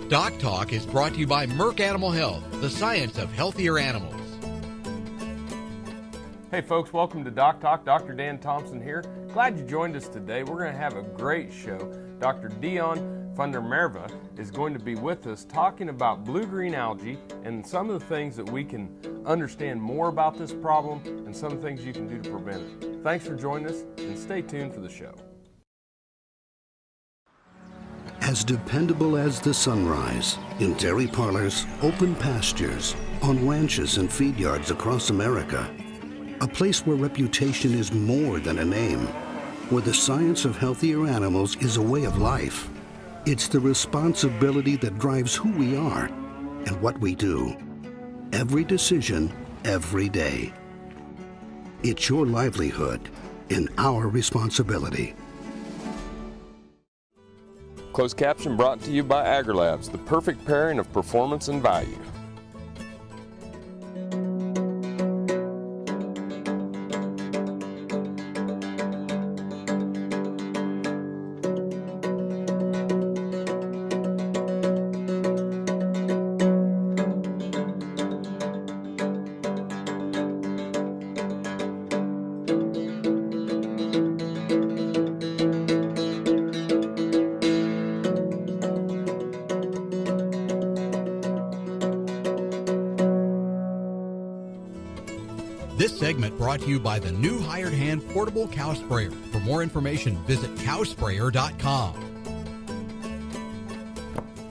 DocTalk is brought to you by Merck Animal Health, the science of healthier animals. Hey folks, welcome to DocTalk. Dr. Dan Thompson here. Glad you joined us today. We're going to have a great show. Dr. Dion van der Merwe is going to be with us talking about blue-green algae and some of the things that we can understand more about this problem and some of the things you can do to prevent it. Thanks for joining us and stay tuned for the show. As dependable as the sunrise, in dairy parlors, open pastures, on ranches and feed yards across America, a place where reputation is more than a name, where the science of healthier animals is a way of life. It's the responsibility that drives who we are and what we do. Every decision, every day. It's your livelihood and our responsibility. Closed caption brought to you by AgriLabs, the perfect pairing of performance and value. This segment brought to you by the new Hired Hand Portable Cow Sprayer. For more information, visit cowsprayer.com.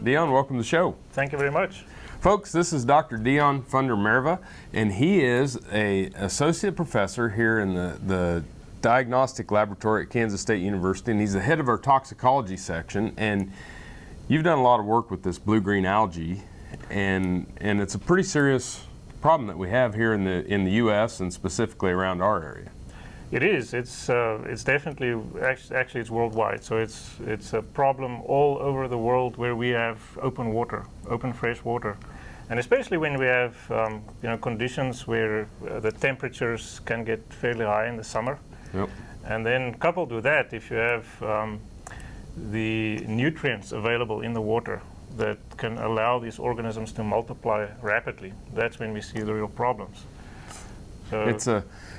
Dion, welcome to the show. Thank you very much. Folks, this is Dr. Dion van der Merwe, and he is an associate professor here in the diagnostic laboratory at Kansas State University, and he's the head of our toxicology section. And you've done a lot of work with this blue-green algae, and it's a pretty serious problem that we have here in the U.S. and specifically around our area. It is. It's definitely actually it's worldwide. So it's a problem all over the world where we have open water, open fresh water, and especially when we have conditions where the temperatures can get fairly high in the summer. Yep. And then coupled with that, if you have the nutrients available in the water that can allow these organisms to multiply rapidly, that's when we see the real problems. So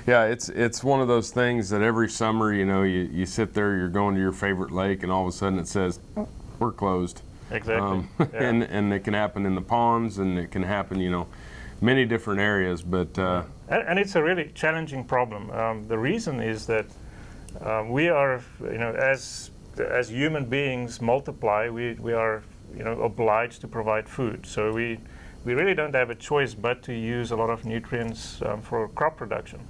it's one of those things that every summer, you sit there, you're going to your favorite lake, and all of a sudden it says, we're closed. Exactly. And it can happen in the ponds, and it can happen, many different areas. But and it's a really challenging problem. The reason is that we are, as human beings multiply, we are obliged to provide food. So we really don't have a choice but to use a lot of nutrients for crop production.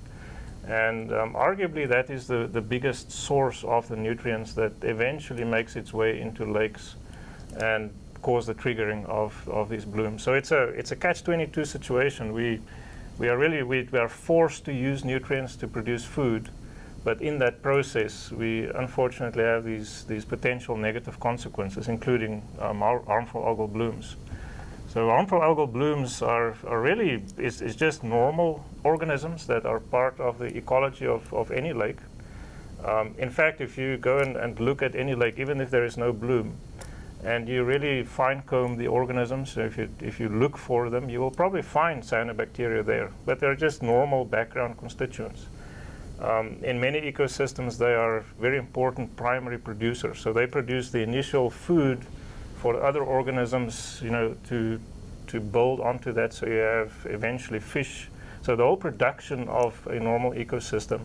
And arguably that is the biggest source of the nutrients that eventually makes its way into lakes and cause the triggering of these blooms. So it's a catch-22 situation. We are forced to use nutrients to produce food, but in that process, we unfortunately have these potential negative consequences, including harmful algal blooms. So harmful algal blooms are really, it's just normal organisms that are part of the ecology of any lake. In fact, if you go and look at any lake, even if there is no bloom, and you really fine comb the organisms, so if you look for them, you will probably find cyanobacteria there, but they're just normal background constituents. In many ecosystems, they are very important primary producers. So they produce the initial food for other organisms, to build onto that. So you have eventually fish. So the whole production of a normal ecosystem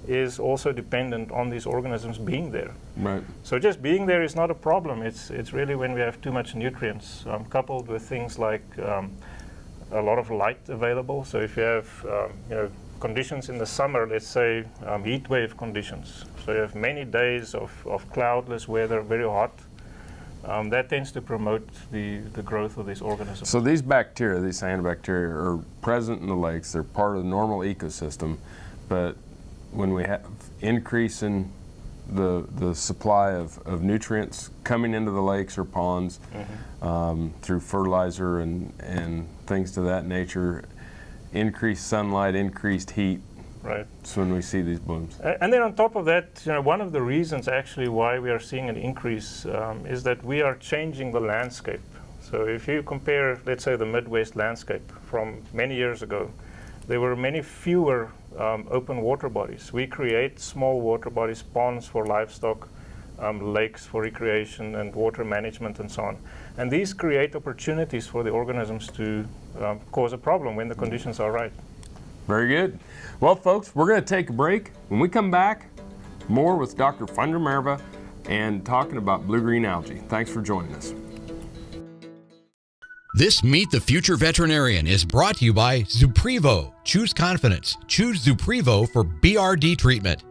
is also dependent on these organisms being there. Right. So just being there is not a problem. It's really when we have too much nutrients, coupled with things like a lot of light available. So if you have, conditions in the summer, let's say heat wave conditions. So you have many days of cloudless weather, very hot. That tends to promote the growth of these organisms. So these bacteria, these cyanobacteria, are present in the lakes. They're part of the normal ecosystem. But when we have increase in the supply of nutrients coming into the lakes or ponds through fertilizer and things to that nature, increased sunlight, increased heat. Right. That's when we see these blooms. And then on top of that, one of the reasons actually why we are seeing an increase is that we are changing the landscape So if you compare, let's say, the Midwest landscape from many years ago, there were many fewer open water bodies. We create small water bodies, ponds for livestock, lakes for recreation and water management and so on. And these create opportunities for the organisms to cause a problem when the conditions are right. Very good. Well, folks, we're going to take a break. When we come back, more with Dr. Funder Merva and talking about Blue Green Algae. Thanks for joining us. This Meet the Future Veterinarian is brought to you by Zuprevo. Choose confidence. Choose Zuprevo for BRD treatment.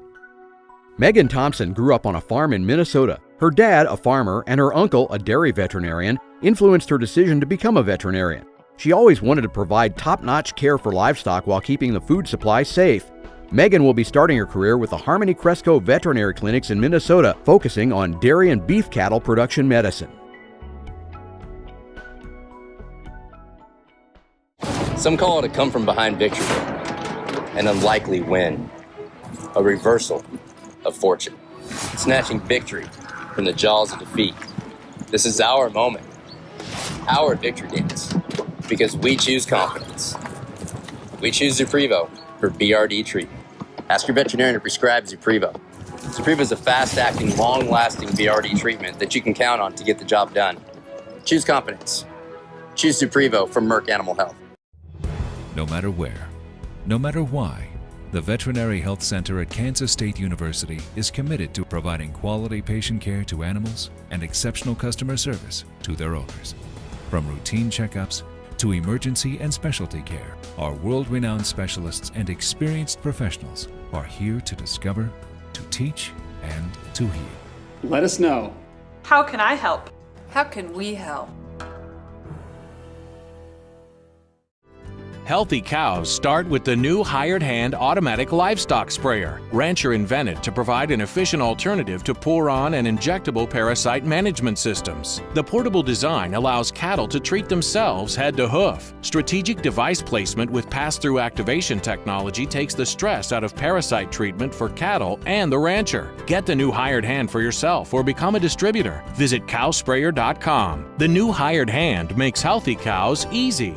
Megan Thompson grew up on a farm in Minnesota. Her dad, a farmer, and her uncle, a dairy veterinarian, influenced her decision to become a veterinarian. She always wanted to provide top-notch care for livestock while keeping the food supply safe. Megan will be starting her career with the Harmony Cresco Veterinary Clinics in Minnesota, focusing on dairy and beef cattle production medicine. Some call it a come-from-behind victory, an unlikely win, a reversal of fortune, snatching victory from the jaws of defeat. This is our moment, our victory dance, because we choose confidence. We choose Zuprevo for BRD treatment. Ask your veterinarian to prescribe Zuprevo. Zuprevo is a fast-acting, long-lasting BRD treatment that you can count on to get the job done. Choose confidence. Choose Zuprevo from Merck Animal Health. No matter where, no matter why, the Veterinary Health Center at Kansas State University is committed to providing quality patient care to animals and exceptional customer service to their owners. From routine checkups to emergency and specialty care, our world-renowned specialists and experienced professionals are here to discover, to teach, and to heal. Let us know. How can I help? How can we help? Healthy cows start with the new hired hand automatic livestock sprayer. Rancher invented to provide an efficient alternative to pour-on and injectable parasite management systems. The portable design allows cattle to treat themselves head to hoof. Strategic device placement with pass-through activation technology takes the stress out of parasite treatment for cattle and the rancher. Get the new hired hand for yourself or become a distributor. Visit cowsprayer.com. The new hired hand makes healthy cows easy.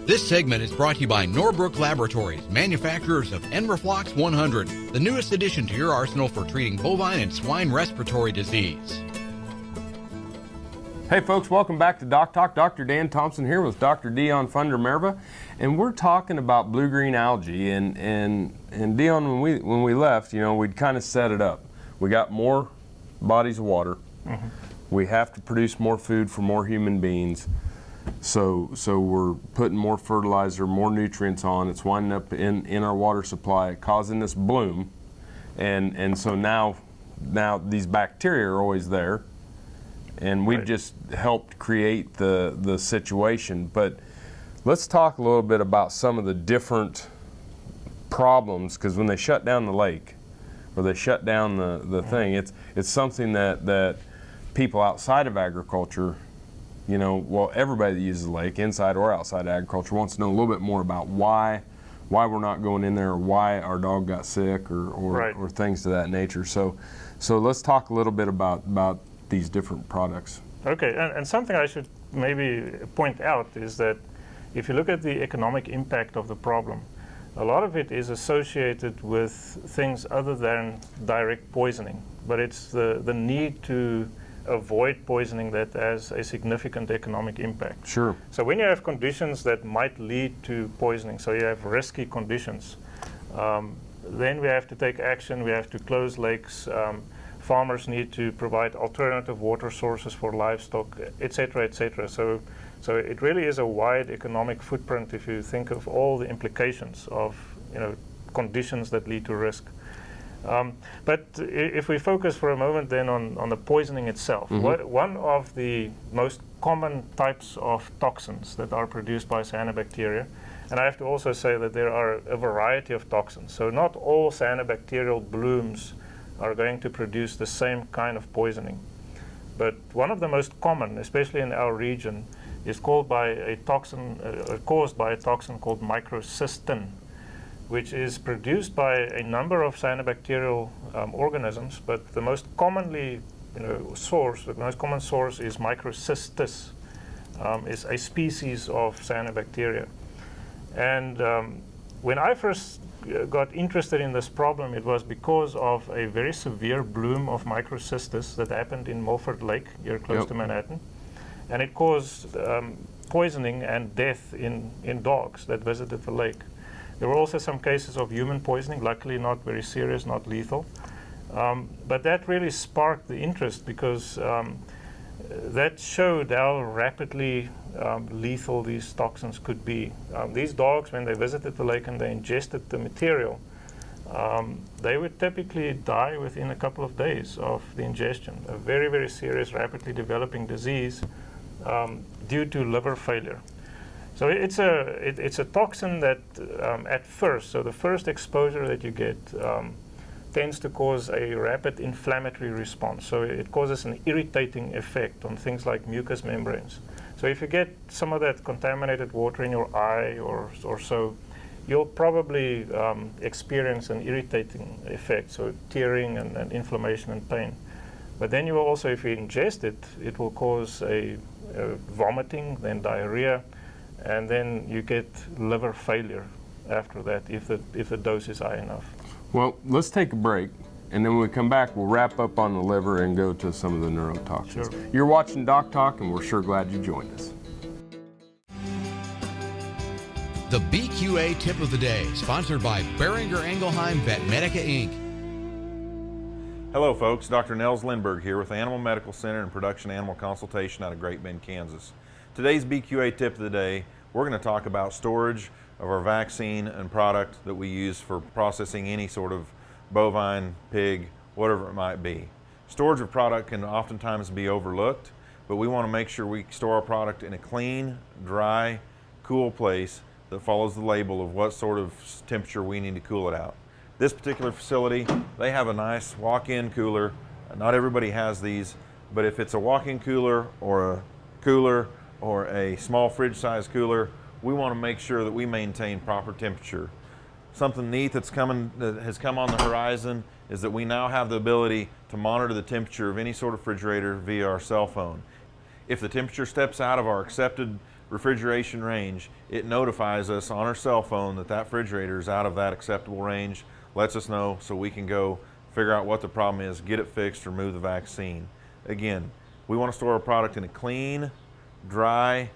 This segment is brought to you by Norbrook Laboratories, manufacturers of Enroflox 100, the newest addition to your arsenal for treating bovine and swine respiratory disease. Hey folks, welcome back to DocTalk. Dr. Dan Thompson here with Dr. Dion Funder Merva, and we're talking about blue green algae. And Dion, when we left, you know, we'd kind of set it up. We got more bodies of water. Mm-hmm. We have to produce more food for more human beings. So we're putting more fertilizer, more nutrients on. It's winding up in our water supply, causing this bloom. And so now these bacteria are always there. And we've just helped create the situation. But let's talk a little bit about some of the different problems, because when they shut down the lake or they shut down the thing, it's something that people outside of agriculture, you know, well, everybody that uses the lake, inside or outside agriculture, wants to know a little bit more about why we're not going in there, or why our dog got sick, or things to that nature. So let's talk a little bit about these different products. Okay, and something I should maybe point out is that if you look at the economic impact of the problem, a lot of it is associated with things other than direct poisoning, but it's the need to avoid poisoning that has a significant economic impact. Sure. So when you have conditions that might lead to poisoning, so you have risky conditions, then we have to take action. We have to close lakes. Farmers need to provide alternative water sources for livestock, etc., etc. So it really is a wide economic footprint if you think of all the implications of, you know, conditions that lead to risk. But if we focus for a moment then on the poisoning itself, one of the most common types of toxins that are produced by cyanobacteria, and I have to also say that there are a variety of toxins, so not all cyanobacterial blooms are going to produce the same kind of poisoning. But one of the most common, especially in our region, is caused by a toxin called microcystin, which is produced by a number of cyanobacterial organisms, but the most commonly source, the most common source is Microcystis, is a species of cyanobacteria. And when I first got interested in this problem, it was because of a very severe bloom of Microcystis that happened in Milford Lake, here close to Manhattan. And it caused poisoning and death in dogs that visited the lake. There were also some cases of human poisoning, luckily not very serious, not lethal. But that really sparked the interest because that showed how rapidly lethal these toxins could be. These dogs, when they visited the lake and they ingested the material, they would typically die within a couple of days of the ingestion. A very, very serious, rapidly developing disease due to liver failure. So it's a toxin that at first, so the first exposure that you get tends to cause a rapid inflammatory response. So it causes an irritating effect on things like mucous membranes. So if you get some of that contaminated water in your eye or so, you'll probably experience an irritating effect, so tearing and inflammation and pain. But then you will also, if you ingest it, it will cause a vomiting, then diarrhea, and then you get liver failure after that if the dose is high enough. Well, let's take a break, and then when we come back, we'll wrap up on the liver and go to some of the neurotoxins. Sure. You're watching DocTalk, and we're sure glad you joined us. The BQA Tip of the Day, sponsored by Boehringer Ingelheim Vetmedica, Inc. Hello folks, Dr. Nels Lindberg here with Animal Medical Center and Production Animal Consultation out of Great Bend, Kansas. Today's BQA Tip of the Day, we're going to talk about storage of our vaccine and product that we use for processing any sort of bovine, pig, whatever it might be. Storage of product can oftentimes be overlooked, but we want to make sure we store our product in a clean, dry, cool place that follows the label of what sort of temperature we need to cool it out. This particular facility, they have a nice walk-in cooler. Not everybody has these, but if it's a walk-in cooler or a small fridge-sized cooler, we want to make sure that we maintain proper temperature. Something neat that has come on the horizon is that we now have the ability to monitor the temperature of any sort of refrigerator via our cell phone. If the temperature steps out of our accepted refrigeration range, it notifies us on our cell phone that that refrigerator is out of that acceptable range, lets us know so we can go figure out what the problem is, get it fixed, remove the vaccine. Again, we want to store our product in a clean, dry,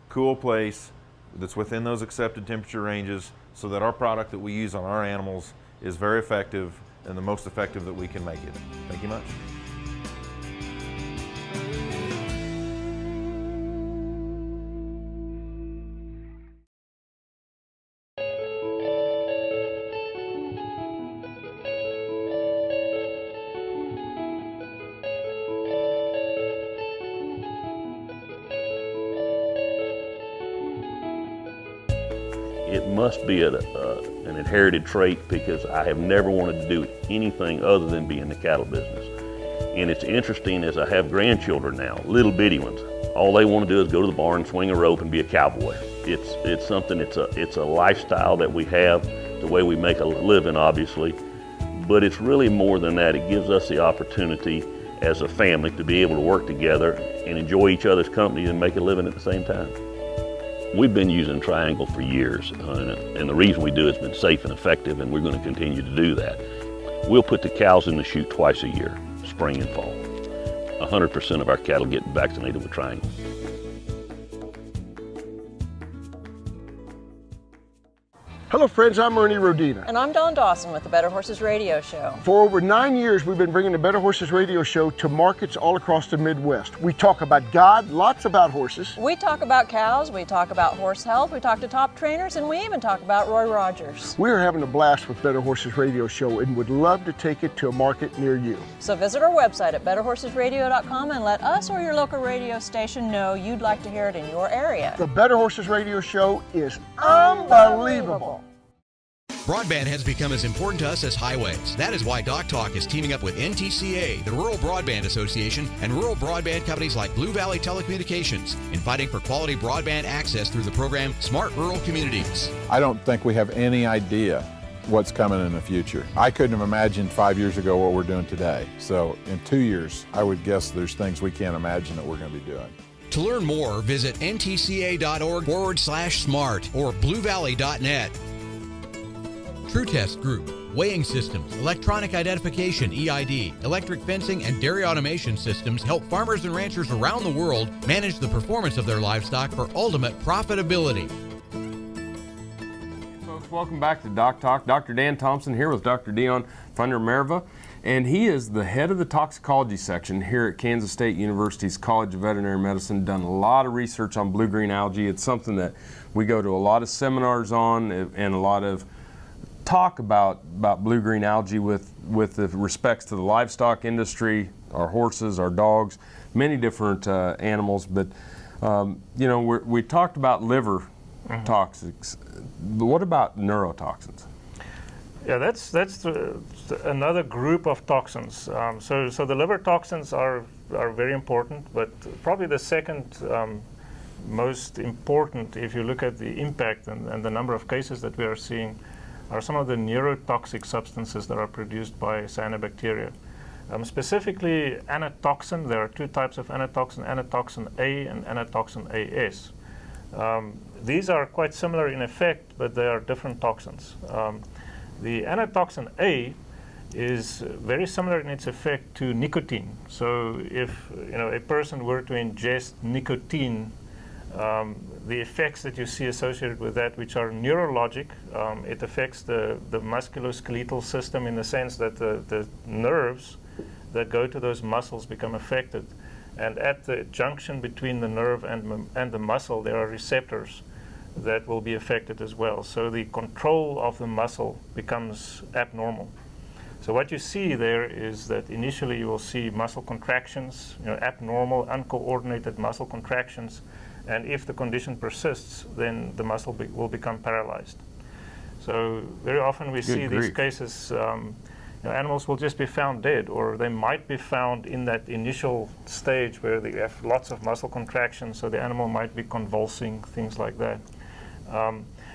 cool place that's within those accepted temperature ranges so that our product that we use on our animals is very effective and the most effective that we can make it. Thank you much. It must be an inherited trait because I have never wanted to do anything other than be in the cattle business. And it's interesting as I have grandchildren now, little bitty ones. All they want to do is go to the barn, swing a rope, and be a cowboy. It's something. It's a lifestyle that we have, the way we make a living, obviously. But it's really more than that. It gives us the opportunity as a family to be able to work together and enjoy each other's company and make a living at the same time. We've been using Triangle for years, and the reason we do it's been safe and effective, and we're going to continue to do that. We'll put the cows in the chute twice a year, spring and fall. 100% of our cattle get vaccinated with Triangle. Hello friends, I'm Ernie Rodina. And I'm Dawn Dawson with the Better Horses Radio Show. For over 9 years, we've been bringing the Better Horses Radio Show to markets all across the Midwest. We talk about God, lots about horses. We talk about cows, we talk about horse health, we talk to top trainers, and we even talk about Roy Rogers. We are having a blast with Better Horses Radio Show and would love to take it to a market near you. So visit our website at betterhorsesradio.com and let us or your local radio station know you'd like to hear it in your area. The Better Horses Radio Show is unbelievable. Broadband has become as important to us as highways. That is why DocTalk is teaming up with NTCA, the Rural Broadband Association, and rural broadband companies like Blue Valley Telecommunications in fighting for quality broadband access through the program Smart Rural Communities. I don't think we have any idea what's coming in the future. I couldn't have imagined 5 years ago what we're doing today. So in 2 years, I would guess there's things we can't imagine that we're going to be doing. To learn more, visit ntca.org/smart or bluevalley.net. True Test Group, weighing systems, electronic identification EID, electric fencing, and dairy automation systems help farmers and ranchers around the world manage the performance of their livestock for ultimate profitability. Folks, welcome back to DocTalk. Dr. Dan Thompson here with Dr. Dion Funder-Merva, and he is the head of the toxicology section here at Kansas State University's College of Veterinary Medicine. Done a lot of research on blue green algae. It's something that we go to a lot of seminars on and a lot of talk about blue green algae with the respects to the livestock industry, our horses, our dogs, many different animals. But you know, we talked about liver toxics, but what about neurotoxins? Yeah, that's another group of toxins. So the liver toxins are very important, but probably the second most important, if you look at the impact and the number of cases that we are seeing, are some of the neurotoxic substances that are produced by cyanobacteria. Specifically, anatoxin. There are two types of anatoxin, anatoxin A and anatoxin AS. These are quite similar in effect, but they are different toxins. The anatoxin A is very similar in its effect to nicotine. So if a person were to ingest nicotine, the effects that you see associated with that, which are neurologic, it affects the musculoskeletal system in the sense that the nerves that go to those muscles become affected. And at the junction between the nerve and the muscle, there are receptors that will be affected as well. So the control of the muscle becomes abnormal. So what you see there is that initially you will see muscle contractions, abnormal, uncoordinated muscle contractions. And if the condition persists, then the muscle will become paralyzed. So very often we see these cases, animals will just be found dead, or they might be found in that initial stage where they have lots of muscle contractions, so the animal might be convulsing, things like that.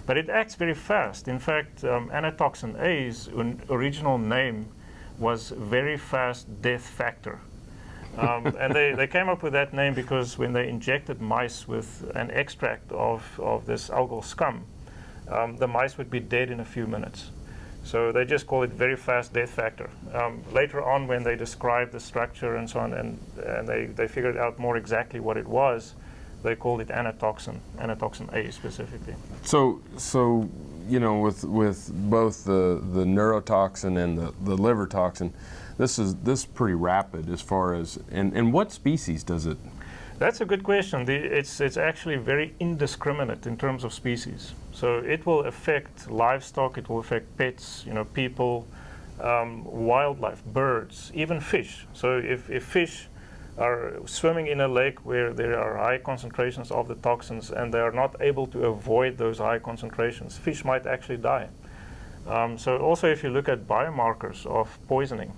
But it acts very fast. In fact, anatoxin A's original name was very fast death factor. And they came up with that name because when they injected mice with an extract of this algal scum, the mice would be dead in a few minutes. So they just call it very fast death factor. Later on, when they described the structure and so on, and they figured out more exactly what it was, they called it anatoxin A specifically. So with both the neurotoxin and the liver toxin, this is pretty rapid as far as, and what species does it? That's a good question. It's actually very indiscriminate in terms of species. So it will affect livestock, it will affect pets, people, wildlife, birds, even fish. So if fish are swimming in a lake where there are high concentrations of the toxins and they are not able to avoid those high concentrations, fish might actually die. So also if you look at biomarkers of poisoning,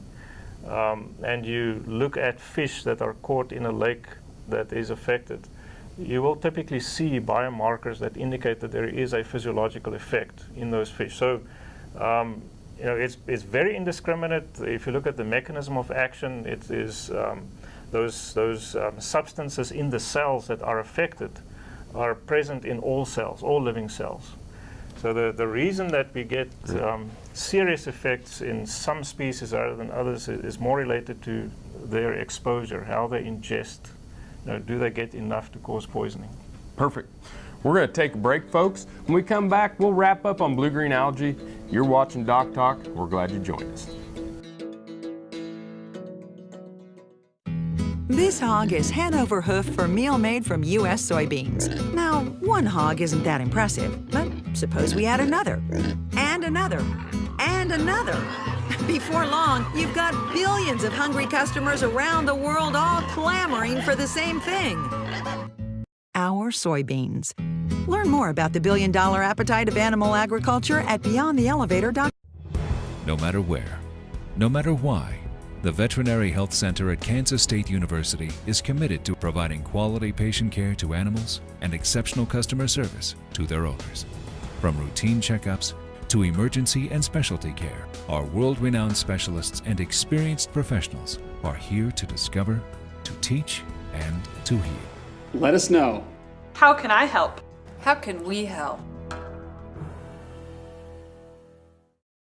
and you look at fish that are caught in a lake that is affected, you will typically see biomarkers that indicate that there is a physiological effect in those fish. So it's very indiscriminate. If you look at the mechanism of action, it is those substances in the cells that are affected are present in all cells, all living cells. So the reason that we get serious effects in some species rather than others is more related to their exposure, how they ingest. Do they get enough to cause poisoning? Perfect. We're going to take a break, folks. When we come back, we'll wrap up on blue green algae. You're watching DocTalk. We're glad you joined us. This hog is head over hoof for meal made from U.S. soybeans. Now, one hog isn't that impressive, but suppose we add another, and another, and another. Before long, you've got billions of hungry customers around the world all clamoring for the same thing. Our soybeans. Learn more about the billion-dollar appetite of animal agriculture at BeyondTheElevator.com. No matter where, no matter why, the Veterinary Health Center at Kansas State University is committed to providing quality patient care to animals and exceptional customer service to their owners. From routine checkups to emergency and specialty care, our world-renowned specialists and experienced professionals are here to discover, to teach, and to heal. Let us know. How can I help? How can we help?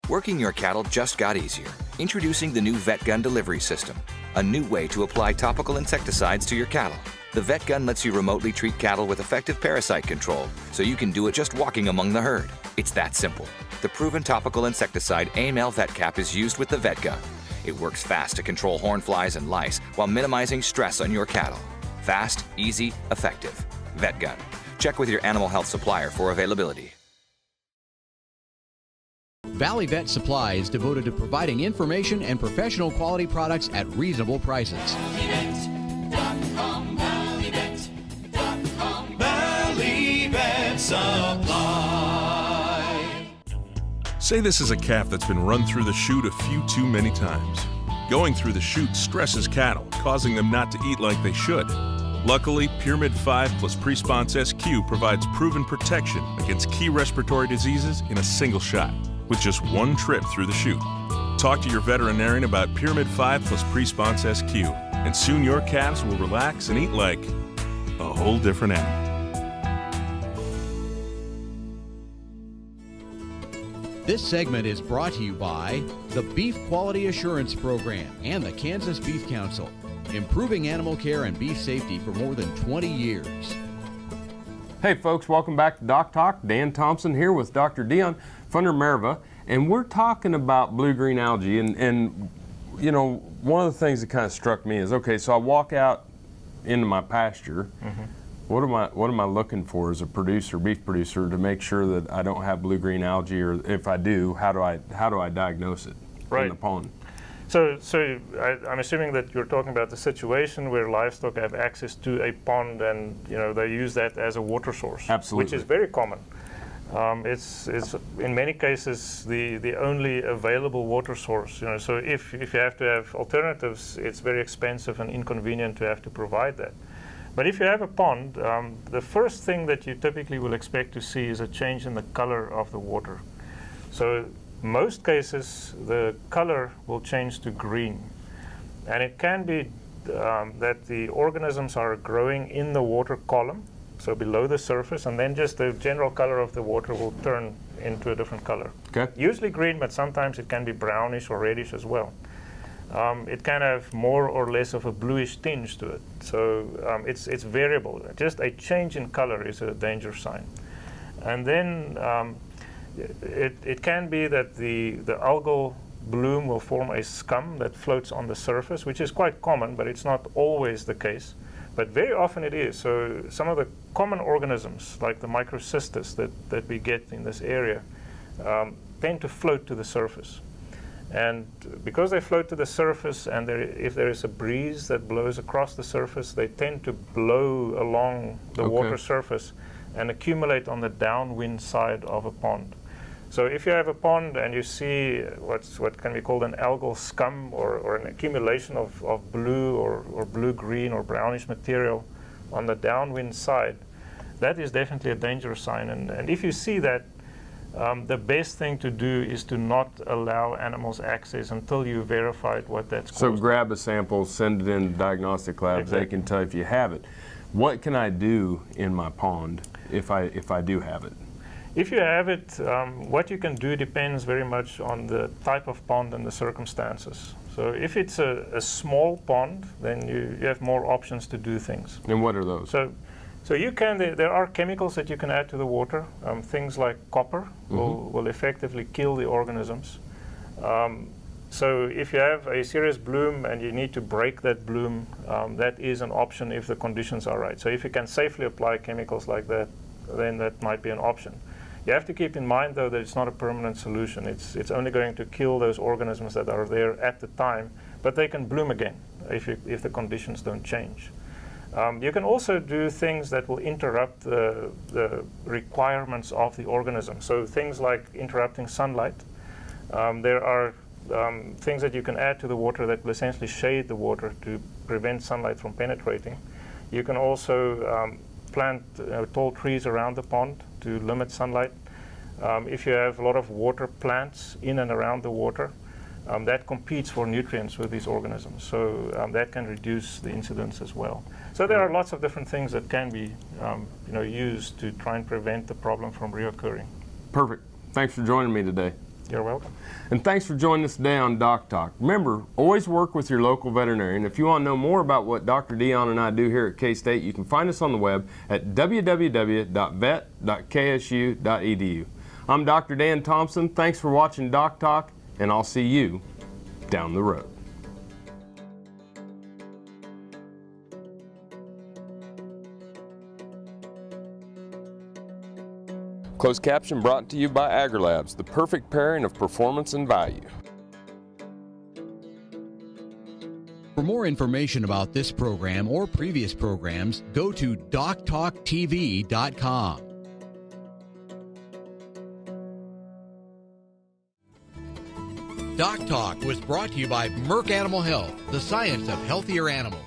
Working your cattle just got easier. Introducing the new Vet Gun delivery system, a new way to apply topical insecticides to your cattle. The Vet Gun lets you remotely treat cattle with effective parasite control, so you can do it just walking among the herd. It's that simple. The proven topical insecticide AML Vet Cap is used with the Vet Gun. It works fast to control horn flies and lice while minimizing stress on your cattle. Fast, easy, effective. Vet Gun. Check with your animal health supplier for availability. Valley Vet Supply is devoted to providing information and professional quality products at reasonable prices. Valley Vet Supply. Say this is a calf that's been run through the chute a few too many times. Going through the chute stresses cattle, causing them not to eat like they should. Luckily, Pyramid 5 plus Presponse SQ provides proven protection against key respiratory diseases in a single shot, with just one trip through the chute. Talk to your veterinarian about Pyramid 5 plus Presponse SQ, and soon your calves will relax and eat like a whole different animal. This segment is brought to you by the Beef Quality Assurance Program and the Kansas Beef Council, improving animal care and beef safety for more than 20 years. Hey folks, welcome back to DocTalk. Dan Thompson here with Dr. Dion Funder-Merva, and we're talking about blue green algae. And you know, one of the things that kind of struck me is, okay, so I walk out into my pasture. Mm-hmm. What am I looking for as a producer, beef producer, to make sure that I don't have blue green algae, or if I do, how do I diagnose it in the pond? So I'm assuming that you're talking about the situation where livestock have access to a pond, and they use that as a water source. Absolutely. Which is very common. It's in many cases the only available water source. So if you have to have alternatives, it's very expensive and inconvenient to have to provide that. But if you have a pond, the first thing that you typically will expect to see is a change in the color of the water. So most cases, the color will change to green. And it can be that the organisms are growing in the water column, so below the surface, and then just the general color of the water will turn into a different color. Okay. Usually green, but sometimes it can be brownish or reddish as well. It can have more or less of a bluish tinge to it. So it's variable. Just a change in color is a danger sign. And then it can be that the algal bloom will form a scum that floats on the surface, which is quite common, but it's not always the case. But very often it is. So some of the common organisms, like the microcystis that we get in this area, tend to float to the surface. And because they float to the surface, and if there is a breeze that blows across the surface, they tend to blow along the water surface and accumulate on the downwind side of a pond. So if you have a pond and you see what can be called an algal scum, or an accumulation of blue or blue-green or brownish material on the downwind side, that is definitely a dangerous sign. And if you see that, the best thing to do is to not allow animals access until you verified what that's caused. So grab a sample, send it in to diagnostic labs. Exactly. They can tell if you have it. What can I do in my pond if I do have it? If you have it, what you can do depends very much on the type of pond and the circumstances. So if it's a small pond, then you have more options to do things. And what are those? So you can. There are chemicals that you can add to the water. Things like copper will effectively kill the organisms. So if you have a serious bloom and you need to break that bloom, that is an option if the conditions are right. So if you can safely apply chemicals like that, then that might be an option. You have to keep in mind, though, that it's not a permanent solution. It's only going to kill those organisms that are there at the time, but they can bloom again if the conditions don't change. You can also do things that will interrupt the requirements of the organism. So things like interrupting sunlight. There are things that you can add to the water that will essentially shade the water to prevent sunlight from penetrating. You can also plant tall trees around the pond to limit sunlight. If you have a lot of water plants in and around the water, that competes for nutrients with these organisms. So that can reduce the incidence as well. So there are lots of different things that can be used to try and prevent the problem from reoccurring. Perfect. Thanks for joining me today. You're welcome. And thanks for joining us today on DocTalk. Remember, always work with your local veterinarian. If you want to know more about what Dr. Dion and I do here at K-State, you can find us on the web at www.vet.ksu.edu. I'm Dr. Dan Thompson. Thanks for watching DocTalk, and I'll see you down the road. Closed caption brought to you by AgriLabs, the perfect pairing of performance and value. For more information about this program or previous programs, go to DocTalkTV.com. DocTalk was brought to you by Merck Animal Health, the science of healthier animals.